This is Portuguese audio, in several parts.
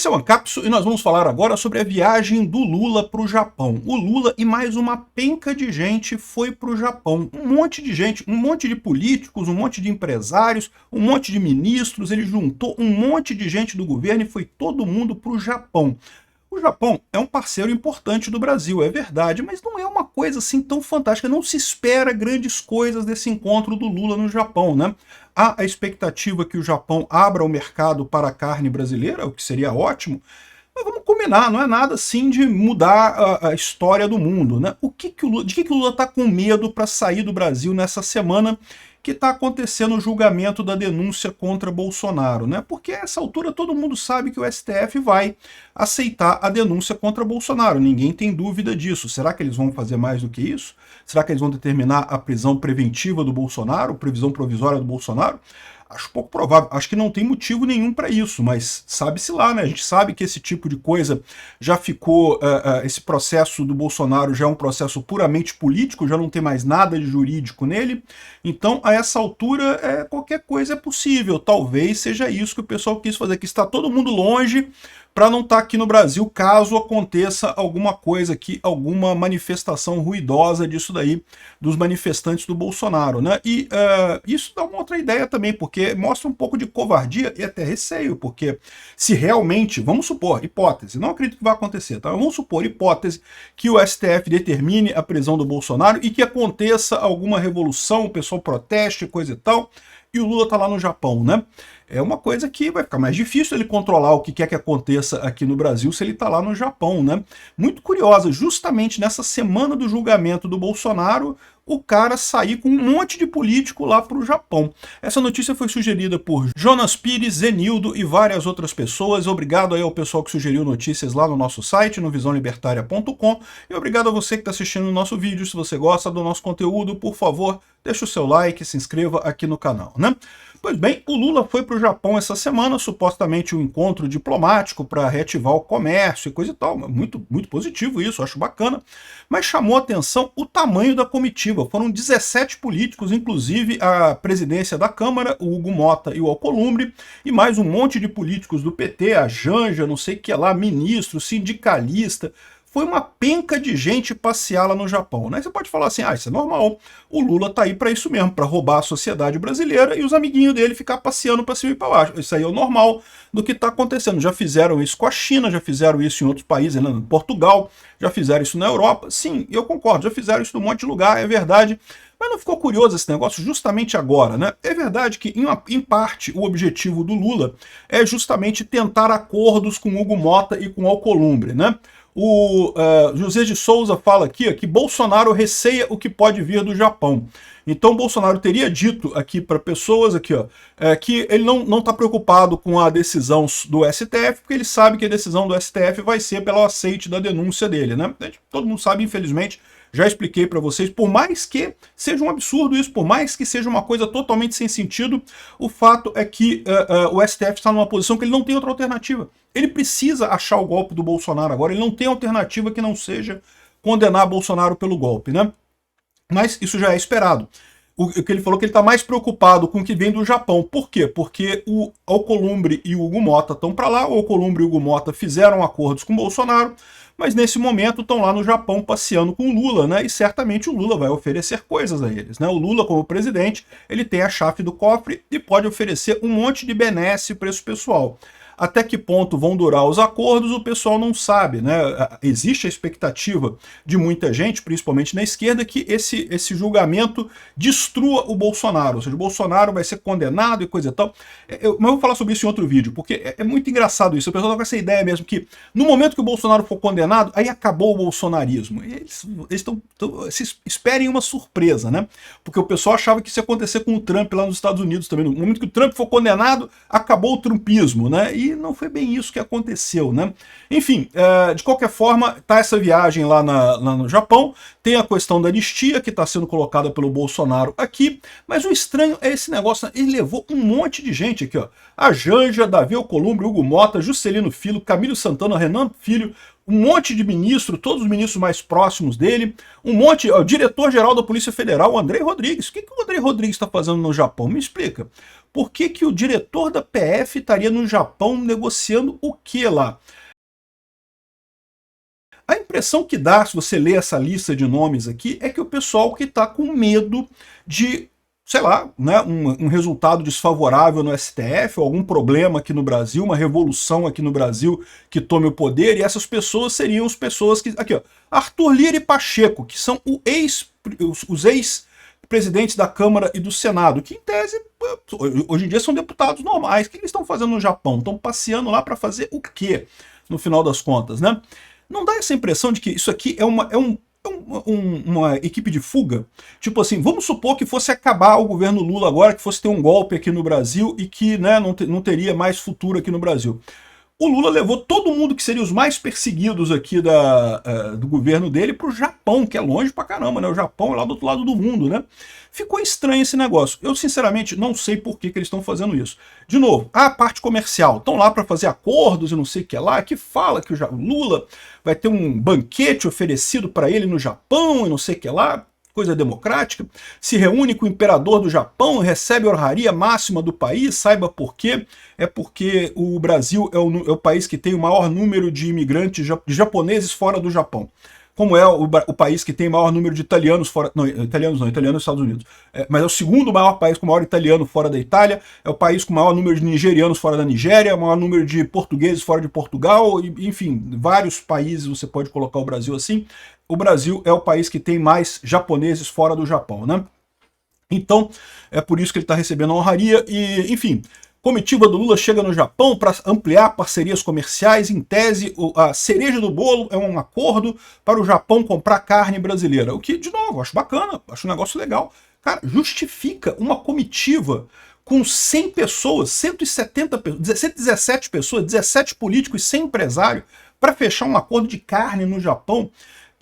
Esse é o Ancapsu e nós vamos falar agora sobre a viagem do Lula para o Japão. O Lula e mais uma penca de gente foi para o Japão. Um monte de gente, um monte de políticos, um monte de empresários, um monte de ministros. Ele juntou um monte de gente do governo e foi todo mundo para o Japão. O Japão é um parceiro importante do Brasil, é verdade, mas não é uma coisa assim tão fantástica. Não se espera grandes coisas desse encontro do Lula no Japão, né? Há a expectativa que o Japão abra o mercado para a carne brasileira, o que seria ótimo, mas vamos combinar, não é nada assim de mudar a história do mundo, né? De que o Lula está com medo para sair do Brasil nessa semana que está acontecendo o julgamento da denúncia contra Bolsonaro, né? Porque a essa altura todo mundo sabe que o STF vai aceitar a denúncia contra Bolsonaro, ninguém tem dúvida disso. Será que eles vão fazer mais do que isso? Será que eles vão determinar a prisão preventiva do Bolsonaro, prisão provisória do Bolsonaro? Acho pouco provável, acho que não tem motivo nenhum para isso, mas sabe-se lá, né? A gente sabe que esse tipo de coisa já ficou, esse processo do Bolsonaro já é um processo puramente político, já não tem mais nada de jurídico nele, então a essa altura qualquer coisa é possível, talvez seja isso que o pessoal quis fazer, que está todo mundo longe para não estar aqui no Brasil caso aconteça alguma coisa aqui, alguma manifestação ruidosa disso daí, dos manifestantes do Bolsonaro, né? E isso dá uma outra ideia também, porque mostra um pouco de covardia e até receio, porque se realmente, vamos supor, hipótese, não acredito que vai acontecer, tá? Vamos supor, hipótese, que o STF determine a prisão do Bolsonaro e que aconteça alguma revolução, o pessoal proteste, coisa e tal, e o Lula tá lá no Japão, né? É uma coisa que vai ficar mais difícil ele controlar o que quer que aconteça aqui no Brasil se ele está lá no Japão, né? Muito curiosa, justamente nessa semana do julgamento do Bolsonaro, o cara sair com um monte de político lá para o Japão. Essa notícia foi sugerida por Jonas Pires, Zenildo e várias outras pessoas. Obrigado aí ao pessoal que sugeriu notícias lá no nosso site, no visãolibertaria.com, e obrigado a você que está assistindo o nosso vídeo. Se você gosta do nosso conteúdo, por favor, deixa o seu like, se inscreva aqui no canal, né? Pois bem, o Lula foi para o Japão essa semana, supostamente um encontro diplomático para reativar o comércio e coisa e tal. Muito, muito positivo isso, acho bacana. Mas chamou a atenção o tamanho da comitiva. Foram 17 políticos, inclusive a presidência da Câmara, o Hugo Motta e o Alcolumbre, e mais um monte de políticos do PT, a Janja, não sei o que lá, ministro, sindicalista. Foi uma penca de gente passear lá no Japão, né? Você pode falar assim, isso é normal, o Lula tá aí para isso mesmo, para roubar a sociedade brasileira e os amiguinhos dele ficar passeando para cima e para baixo. Isso aí é o normal do que está acontecendo. Já fizeram isso com a China, já fizeram isso em outros países, né? Em Portugal, já fizeram isso na Europa. Sim, eu concordo, já fizeram isso em um monte de lugar, é verdade. Mas não ficou curioso esse negócio justamente agora, né? É verdade que, em parte, o objetivo do Lula é justamente tentar acordos com Hugo Motta e com Alcolumbre, né? O José de Souza fala aqui que Bolsonaro receia o que pode vir do Japão. Então Bolsonaro teria dito aqui para pessoas aqui, que ele não está preocupado com a decisão do STF, porque ele sabe que a decisão do STF vai ser pelo aceite da denúncia dele, né? Todo mundo sabe, infelizmente, já expliquei para vocês, por mais que seja um absurdo isso, por mais que seja uma coisa totalmente sem sentido, o fato é que o STF está numa posição que ele não tem outra alternativa. Ele precisa achar o golpe do Bolsonaro agora, ele não tem alternativa que não seja condenar Bolsonaro pelo golpe, né? Mas isso já é esperado. O que ele falou que ele está mais preocupado com o que vem do Japão. Por quê? Porque o Alcolumbre e o Hugo Motta estão para lá, o Alcolumbre e o Hugo Motta fizeram acordos com o Bolsonaro, mas nesse momento estão lá no Japão passeando com o Lula, né? E certamente o Lula vai oferecer coisas a eles, né? O Lula, como presidente, ele tem a chave do cofre e pode oferecer um monte de benesse para esse pessoal. Até que ponto vão durar os acordos, o pessoal não sabe, né? Existe a expectativa de muita gente, principalmente na esquerda, que esse julgamento destrua o Bolsonaro, ou seja, o Bolsonaro vai ser condenado e coisa e tal. Mas eu vou falar sobre isso em outro vídeo, porque é muito engraçado isso. O pessoal tá com essa ideia mesmo que no momento que o Bolsonaro for condenado, aí acabou o bolsonarismo. Eles esperem uma surpresa, né? Porque o pessoal achava que isso ia acontecer com o Trump lá nos Estados Unidos também. No momento que o Trump for condenado, acabou o trumpismo, né? E não foi bem isso que aconteceu, né? Enfim, de qualquer forma, tá essa viagem lá no Japão, tem a questão da anistia que está sendo colocada pelo Bolsonaro aqui, mas o estranho é esse negócio, né? Ele levou um monte de gente aqui, ó. A Janja, Davi Alcolumbre, Hugo Motta, Juscelino Filho, Camilo Santana, Renan Filho, um monte de ministro, todos os ministros mais próximos dele, um monte, o diretor-geral da Polícia Federal, o Andrei Rodrigues. O que o Andrei Rodrigues está fazendo no Japão? Me explica. Por que o diretor da PF estaria no Japão negociando o que lá? A impressão que dá, se você ler essa lista de nomes aqui, é que o pessoal que está com medo de, sei lá, né, um resultado desfavorável no STF, ou algum problema aqui no Brasil, uma revolução aqui no Brasil que tome o poder, e essas pessoas seriam as pessoas que... Aqui, ó, Arthur Lira e Pacheco, que são os ex-presidentes da Câmara e do Senado, que em tese, hoje em dia são deputados normais. O que eles estão fazendo no Japão? Estão passeando lá para fazer o quê, no final das contas, né? Não dá essa impressão de que isso aqui é uma equipe de fuga? Tipo assim, vamos supor que fosse acabar o governo Lula agora, que fosse ter um golpe aqui no Brasil e que, né, não teria mais futuro aqui no Brasil. O Lula levou todo mundo que seria os mais perseguidos aqui do governo dele para o Japão, que é longe pra caramba, né? O Japão é lá do outro lado do mundo, né? Ficou estranho esse negócio. Eu, sinceramente, não sei por que eles estão fazendo isso. De novo, a parte comercial. Estão lá para fazer acordos e não sei o que lá, que fala que o Lula vai ter um banquete oferecido para ele no Japão e não sei o que lá. Coisa democrática, se reúne com o imperador do Japão, recebe a honraria máxima do país, saiba por quê. É porque o Brasil é o país que tem o maior número de imigrantes, de japoneses fora do Japão. Como é o país que tem o maior número de italianos fora... Não, italianos não, italianos nos Estados Unidos. Mas é o segundo maior país com o maior italiano fora da Itália, é o país com o maior número de nigerianos fora da Nigéria, o maior número de portugueses fora de Portugal, enfim, vários países você pode colocar o Brasil assim. O Brasil é o país que tem mais japoneses fora do Japão, né? Então, é por isso que ele está recebendo a honraria e, enfim... Comitiva do Lula chega no Japão para ampliar parcerias comerciais. Em tese, a cereja do bolo é um acordo para o Japão comprar carne brasileira. O que, de novo, acho bacana, acho um negócio legal. Cara, justifica uma comitiva com 100 pessoas, 117 pessoas, 17 políticos e 100 empresários para fechar um acordo de carne no Japão.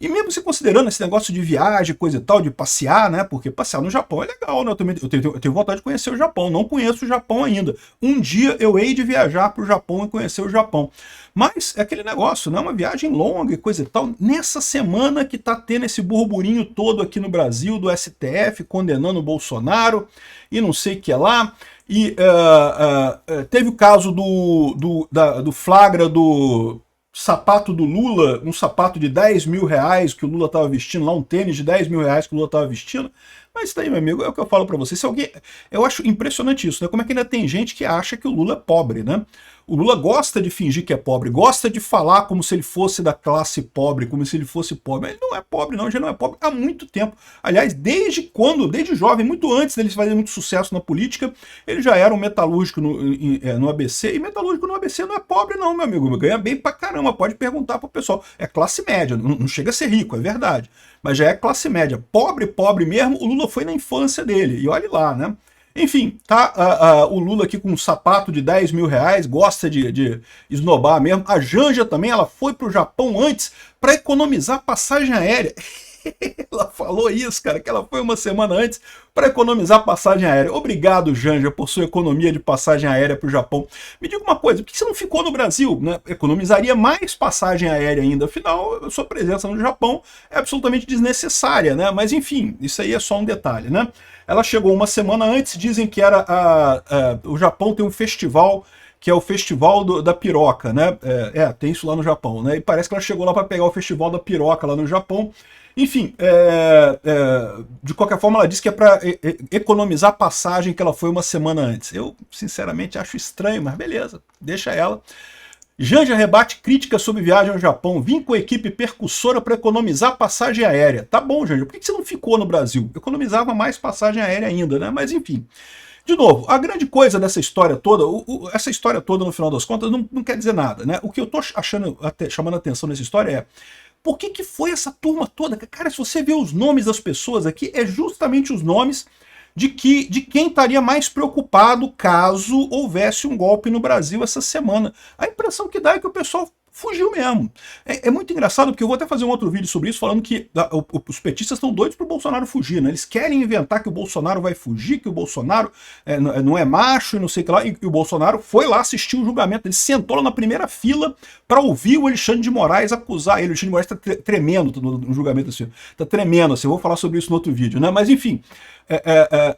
E mesmo se considerando esse negócio de viagem, coisa e tal, de passear, né? Porque passear no Japão é legal, né? Eu tenho vontade de conhecer o Japão, não conheço o Japão ainda. Um dia eu hei de viajar para o Japão e conhecer o Japão. Mas é aquele negócio, né? Uma viagem longa e coisa e tal. Nessa semana que tá tendo esse burburinho todo aqui no Brasil, do STF condenando o Bolsonaro e não sei o que lá. E teve o caso do flagra do... sapato do Lula, um sapato de 10 mil reais que o Lula estava vestindo, lá um tênis de 10 mil reais que o Lula estava vestindo. Mas isso daí, meu amigo, é o que eu falo para você. Se alguém... Eu acho impressionante isso, né? Como é que ainda tem gente que acha que o Lula é pobre, né? O Lula gosta de fingir que é pobre, gosta de falar como se ele fosse da classe pobre, como se ele fosse pobre. Mas ele não é pobre, não, já não é pobre há muito tempo. Aliás, desde jovem, muito antes dele fazer muito sucesso na política, ele já era um metalúrgico no ABC, e metalúrgico no ABC não é pobre não, meu amigo, ganha bem pra caramba, pode perguntar pro pessoal. É classe média, não chega a ser rico, é verdade, mas já é classe média. Pobre, pobre mesmo, o Lula foi na infância dele, e olhe lá, né? Enfim, tá o Lula aqui com um sapato de 10 mil reais, gosta de esnobar mesmo. A Janja também, ela foi pro Japão antes para economizar passagem aérea. Ela falou isso, cara, que ela foi uma semana antes para economizar passagem aérea. Obrigado, Janja, por sua economia de passagem aérea para o Japão. Me diga uma coisa, por que você não ficou no Brasil, né? Economizaria mais passagem aérea ainda. Afinal, a sua presença no Japão é absolutamente desnecessária, né? Mas enfim, isso aí é só um detalhe, né? Ela chegou uma semana antes, dizem que era o Japão tem um festival que é o Festival da Piroca, né? Tem isso lá no Japão, né? E parece que ela chegou lá para pegar o Festival da Piroca lá no Japão. Enfim, de qualquer forma, ela disse que é para economizar a passagem que ela foi uma semana antes. Eu, sinceramente, acho estranho, mas beleza, deixa ela. Janja rebate críticas sobre viagem ao Japão. Vim com a equipe percussora para economizar passagem aérea. Tá bom, Janja, por que você não ficou no Brasil? Economizava mais passagem aérea ainda, né? Mas enfim. De novo, a grande coisa dessa história toda, essa história toda, no final das contas, não quer dizer nada, né? O que eu tô chamando a atenção nessa história é por que foi essa turma toda? Cara, se você vê os nomes das pessoas aqui, é justamente os nomes de quem estaria mais preocupado caso houvesse um golpe no Brasil essa semana. A impressão que dá é que o pessoal fugiu mesmo. É muito engraçado, porque eu vou até fazer um outro vídeo sobre isso, falando que os petistas estão doidos pro Bolsonaro fugir, né? Eles querem inventar que o Bolsonaro vai fugir, que o Bolsonaro não é macho e não sei o que lá, e o Bolsonaro foi lá assistir o julgamento, ele sentou lá na primeira fila para ouvir o Alexandre de Moraes acusar ele. O Alexandre de Moraes tá tremendo no julgamento, assim, tá tremendo, assim, eu vou falar sobre isso no outro vídeo, né? Mas enfim,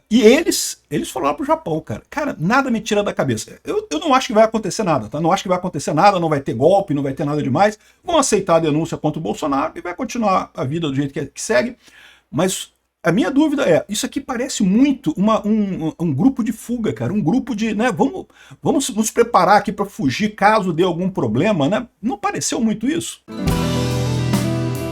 e eles foram lá pro Japão, cara. Cara, nada me tira da cabeça. Eu não acho que vai acontecer nada, tá? Não acho que vai acontecer nada, não vai ter golpe, não vai ter nada demais. Vão aceitar a denúncia contra o Bolsonaro e vai continuar a vida do jeito que segue. Mas a minha dúvida é, isso aqui parece muito um grupo de fuga, cara. Um grupo de, né, vamos nos preparar aqui para fugir caso dê algum problema, né? Não pareceu muito isso?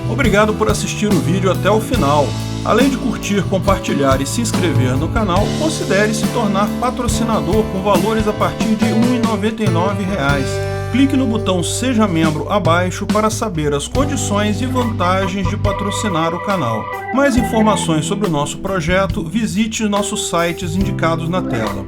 Obrigado por assistir o vídeo até o final. Além de curtir, compartilhar e se inscrever no canal, considere se tornar patrocinador com valores a partir de R$ 1,99. Clique no botão Seja Membro abaixo para saber as condições e vantagens de patrocinar o canal. Mais informações sobre o nosso projeto, visite nossos sites indicados na tela.